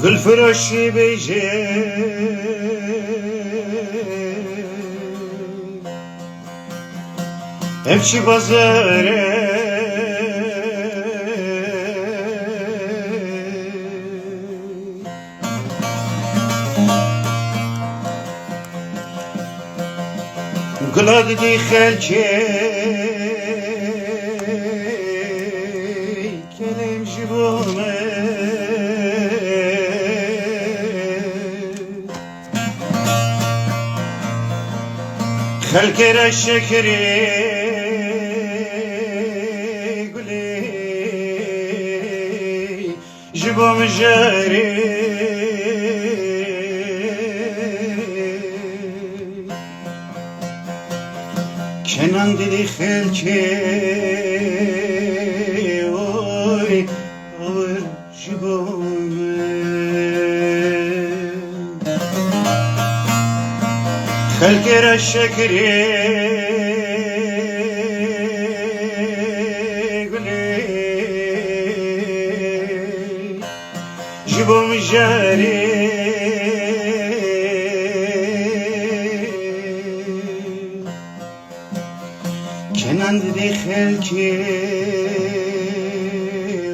Gülfroşi beyce Evçi bazare Glad di khelche Kelem jibome Khalkera shekri Guli Jibom jari Kenan dedi khelche Oy Ağır jibome Khalkera shekri Guli Jibom jari Kenan dedi khelche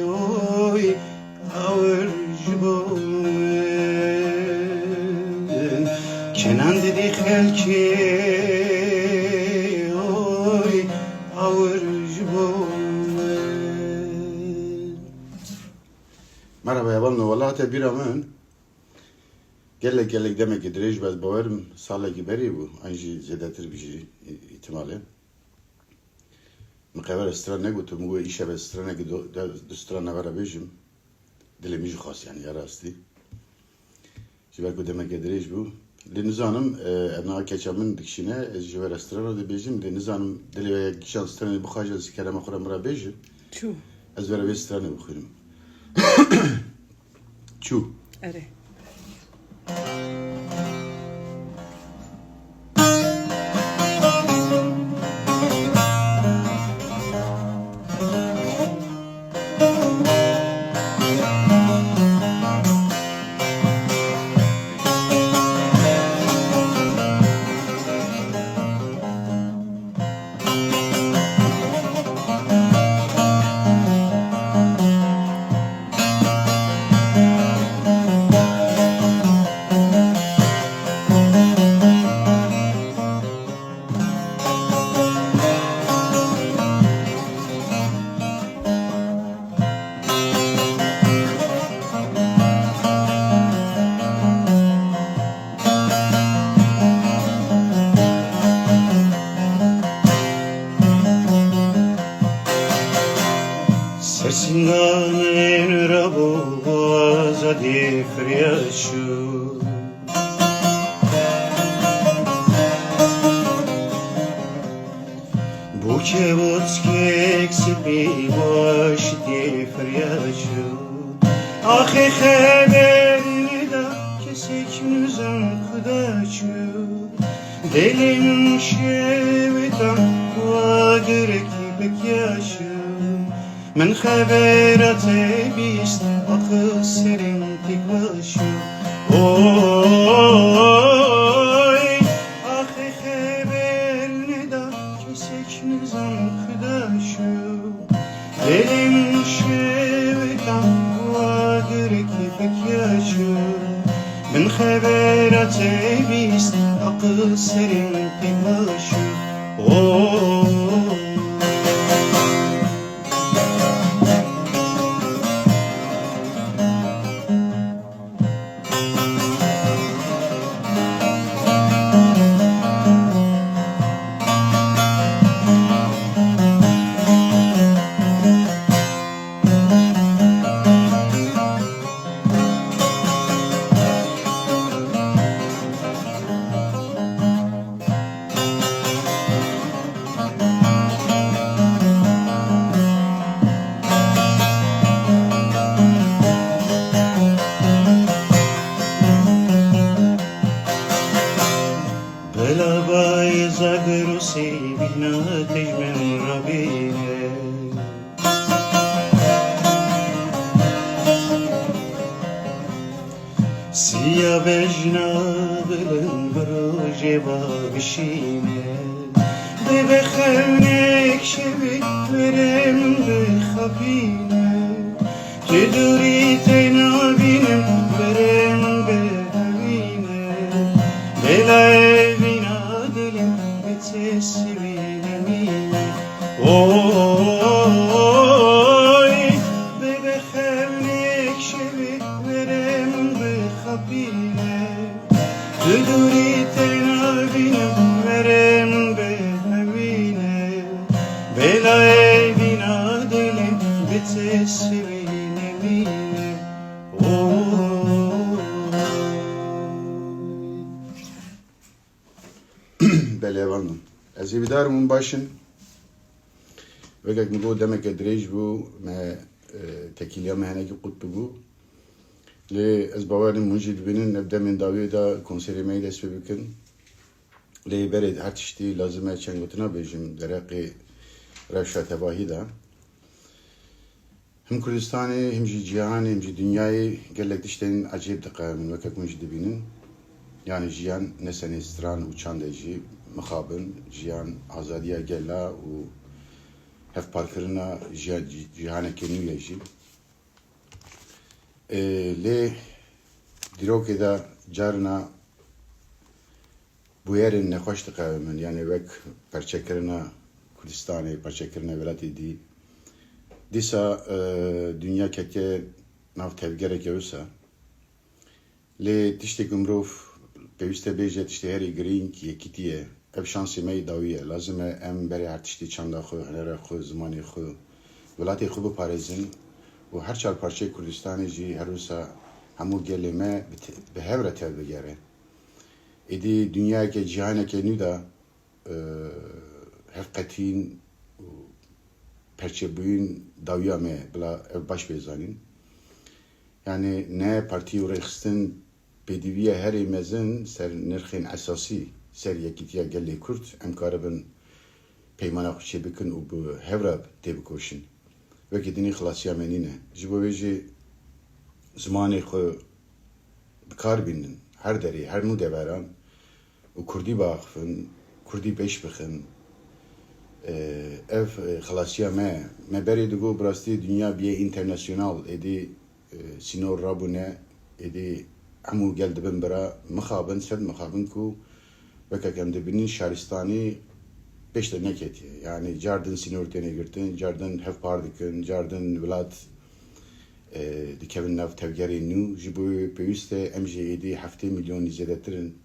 Oy Ağır jibome Kenan dedi khelche Oy Ağır jibome Merhaba yabanlı vallahi tebir aman Gelek demek ki direj baz bavarım sala ki beri bu anji zedetir bir şey ihtimali مقابل استرانه گوتم گوی ایشه به استرانه که دسترانه برای بیشم دلی میشه خاص یعنی راستی جبر کدوم که دریج بو لنزانم ابنا کچامن دکشینه از جبر استرانه دی بیشم لنزانم دلی و یک شان استرانه بخواهج از کلام خورم برای بیشم چو از برای بیش استرانه بخوریم چو اره Sesinden rabo azadi friyashu Bu çevotskek sipi baş di friyashu Ahi haberini da kesik nüzan kudaçu Delim şevitan vagireki bekyaşu من خبرت بیست آخه سرین تکاشو اوی آخه خبر ندا کسی کنزم خداشو دلم شویدم وادر کی بکیاشو من خبرت بیست آخه سرین تکاشو غلابای زگروسی بیناتش من ربینه سیا بجنابلن بروجه با بشینه ده بخونک شوی برم بخبینه که دوری تینا بینم برم بهوینه دلای بینا دلم بتسی بینمینه اوی به بخونک شوی برم بخبینه که دوری تینا بینم برم بهوینه دلای بینا دلم بتسی بینمینه بله واندم از بیدارمون باشن وقت میگو دمک دریج بو ما تکیلیا مهنه کی قطب بو لی از باورم موجود بینن نبدا من داوی دا کنسری می دست بکن لی برید هر تشتی لازمه چند گوتنا بیجیم درقی روشت واحی دا هم کردستانی هم جی جهانی هم جی دنیای گلک دشتین عجیب دقیقه من وقت موجود بینن yani jiyan neseni stran uçan deji mukhabın jiyan azadiya gella u hef parkırına jihane kenüye ji le diroke da carna bu yerin ne hoş tıkavımın yani vek perçekirine Kurdistan'ı perçekirine velati di disa dünya keke nav tevgere gevsa le tişte gümruf Peviste beje tişte heri green ki yekitiye ev şansı mey dawiye lazım em beri her tişte çanda xu helere xu zamanı xu velati xu bu parizin و her çar parça Kurdistan'ı ji herusa hamu geleme be hevre tevbe gere edi dünya ke cihane ke nüda hakikatin perçe bugün dawiya me bla ev baş bezanin yani ne parti uğraşsın Pediviye her imezin ser nirxin esasi ser yekitiya gelli Kürt em karibin peymana xuşe bikin u bu hevra tebikoşin ve ki dini xilasiya menine ji bo veji zamanı xu bikar binin her deri her nu deveran u Kurdi baxfin Kurdi peş bixin ev xilasiya me beri digo brasti dünya biye internasyonal edi sinor rabune edi همو گل دبن برا مخابن سد مخابن کو وکا کم دبنین شهرستانی peşte neketiye yani cardın sinörtene girtin cardın hep pardikin cardın vlad dikevin nav tevgeri nu jibu peyiste emjedi hafte milyon izledettirin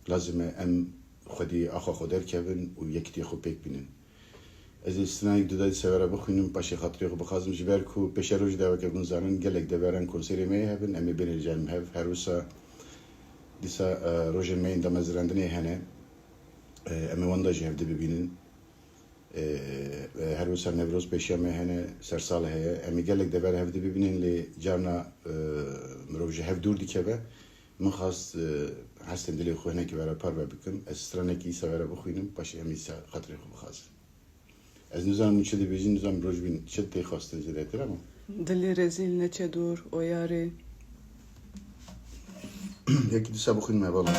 lazime em xudi axa xoder kevin u yekti xu pek binin ez istinay duda severa bxunum paşa xatri xu bxazım jiber ku peşeroj da veke bunzanın gelek de veren konseri me hebben em beneljem hev herusa disa rojen me inda mezrandine hene em wanda jevde bibinin herusa nevroz peşya me hene sersal heye em gelek de ver hevde bibinin li jarna mroj hev dur dikeve من خواست هستم دلی خوینه که برای پر بکن از استرانه کی سواره بخوینم باشه همیشه خاطری خوب خواست از نظام چه بیشتر نظام روز بین چه تی خواسته زیاده ترامو دلی رزیل نچه دور او یاری یکی دو سه بخوینم بالا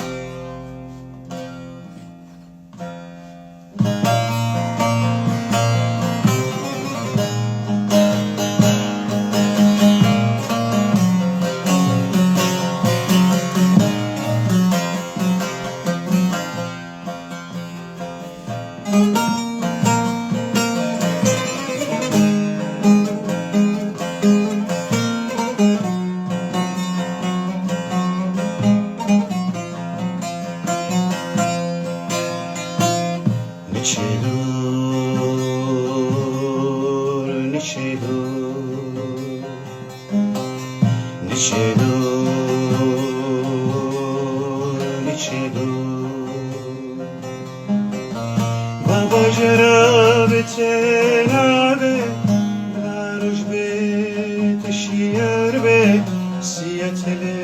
Siyeteli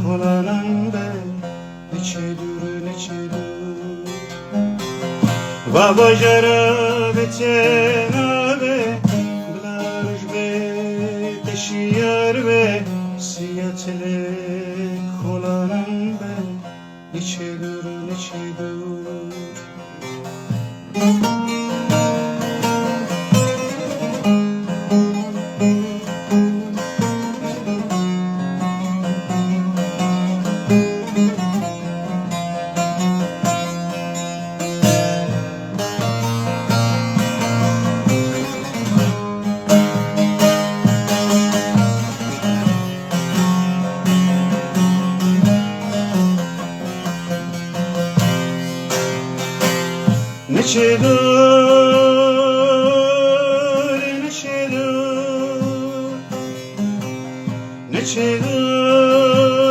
kolanan be, neçe dur neçe dur. بابا جرا به تنابه بلارش به تشیار به سیاتل کلانم به نیچه دور نیچه دور Neçe dur, neçe dur, neçe dur,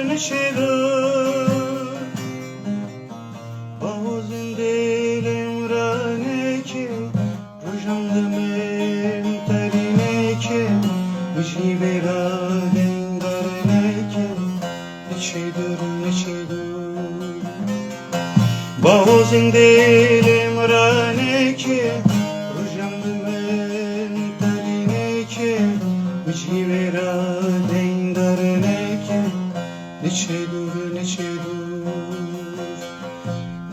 neçe dur. Ağzın dilim raneke, rojam demem tarineke, mjivera dengarneke, neçe dur, neçe dur. Bağızın dilim raneke, rojam demem tarineke, mjivera dengarneke, neçe dur, neçe dur.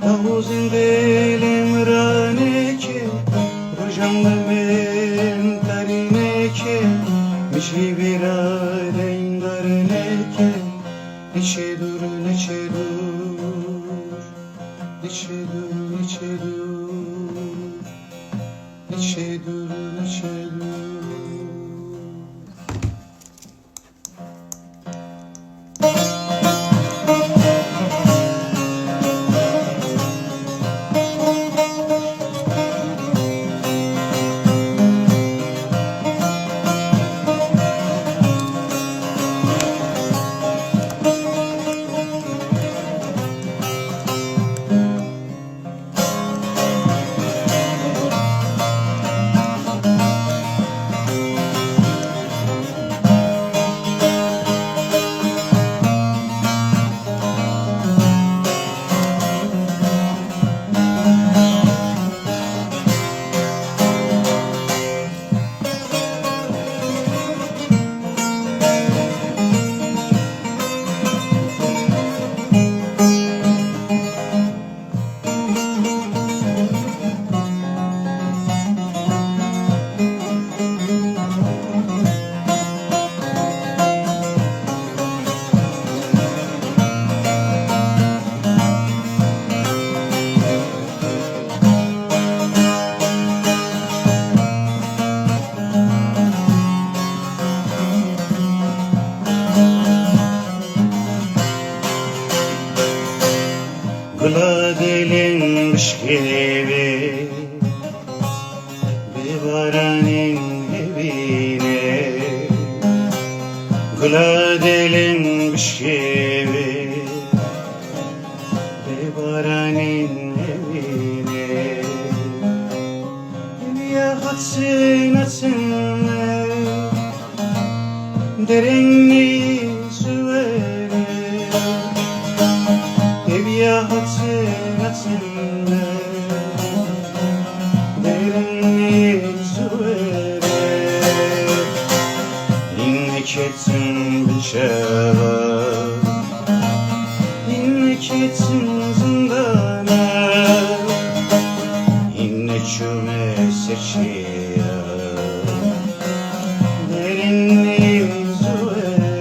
Bağızın dilim raneke, rojam demem tarineke, mjivera dengarneke, neçe dur, neçe dur. Neçe dur, neçe dur, neçe dur, neçe dur. Gula dilin bişkevi Bibaranın evine Gula dilin bişkevi Bibaranın evine Ya hatsın atsınlar Derenli süvere Ya hatsın atsınlar Derenli süvere İnnek etsin bıçağa İnnek etsin zindana İnnek çöme seçiyor Derenli süvere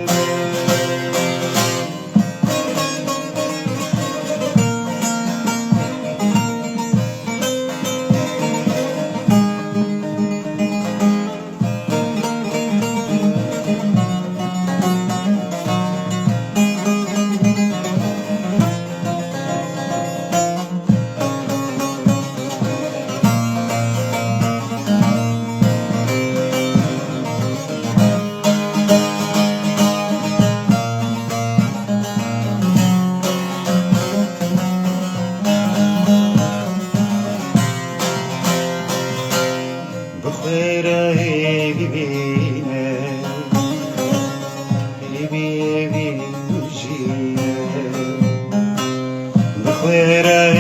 Fuera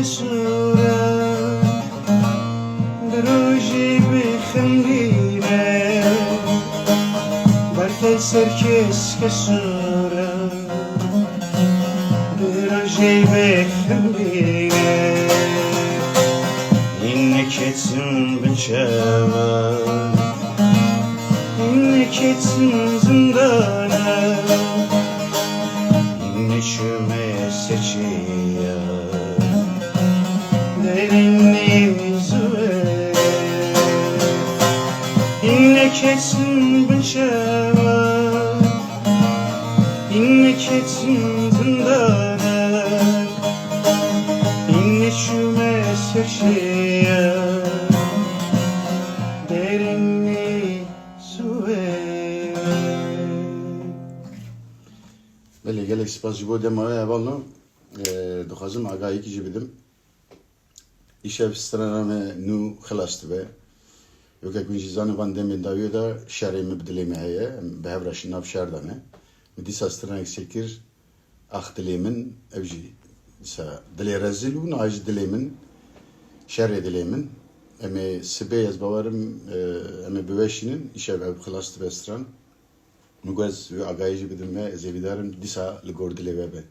سوره دروجی بخندیره برکل سرکس کسوره دروجی بخندیره İnneketin bıçağı İnneketin zindana İnneçüme seçiyor Derinliğimiz ver İnneketin bıçağı İnneketin zindana İnneçüme seçiyor بله gelek spas ji bo demaya evalno dixwazim agahiyekî jî bidim îşev strana me nû xilas dibe yekek wî jî zanî van demên dawiyê de şerê me bi dilê me heye em bi hev re jî nav şer dane min dîsa stranek çêkir ax dilê min ev jî dîsa dilê rezîl û niha jî dilê min şerê dilê min em ê sibê ez bawerim em ê biweşînin îşev ev xilas dibe stran مگوز و آگاهی بدم ما زیادارم دیسا لگورد لیبه.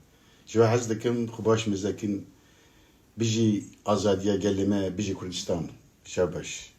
جو حس دکم خوباش مزدکن بیجی آزادیا گلمه بیجی کردستان شابش.